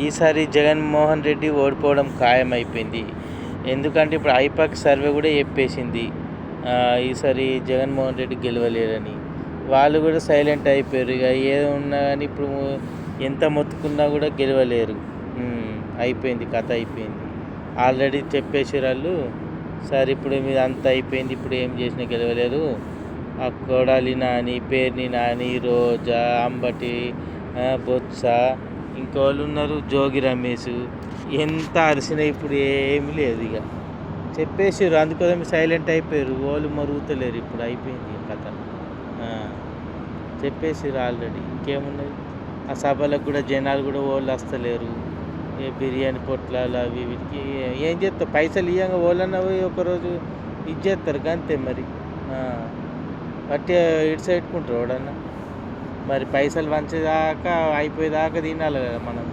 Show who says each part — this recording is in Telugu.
Speaker 1: ఈసారి జగన్మోహన్ రెడ్డి ఓడిపోవడం ఖాయమైపోయింది. ఎందుకంటే ఇప్పుడు ఐపాక్ సర్వే కూడా చెప్పేసింది ఈసారి జగన్మోహన్ రెడ్డి గెలవలేరని. వాళ్ళు కూడా సైలెంట్ అయిపోయారు. ఇక ఏమున్నా కానీ ఇప్పుడు ఎంత మొత్తుకున్నా కూడా గెలవలేరు. అయిపోయింది, కథ అయిపోయింది. ఆల్రెడీ చెప్పేసారు వాళ్ళు. సార్ ఇప్పుడు మీద అంతా అయిపోయింది, ఇప్పుడు ఏం చేసినా గెలవలేరు. ఆ కొడాలి నాని, పేర్ని నాని, రోజా, అంబటి, బొత్స, ఇంకోళ్ళు ఉన్నారు జోగి రమేష్. ఎంత అరిసినా ఇప్పుడు ఏమీ లేదు. ఇక చెప్పేసారు, అందుకోసం సైలెంట్ అయిపోయారు. వాళ్ళు మరుగుతలేరు. ఇప్పుడు అయిపోయింది కథ. చెప్పేసారు ఆల్రెడీ. ఇంకేమున్నది? ఆ సభలకు కూడా జనాలు కూడా వాళ్ళు వస్తలేరు. ఏ బిర్యానీ పొట్లాలు అవి వీటికి ఏం చేస్తారు? పైసలు ఇవ్వంగా వాళ్ళన్నా పోయి ఒకరోజు ఇది చేస్తారు అంతే. మరి బట్టి ఇటు సైడ్కుంటారు ఎవడన్నా. మరి పైసలు వంచేదాకా అయిపోయేదాకా తినాలి కదా మనం.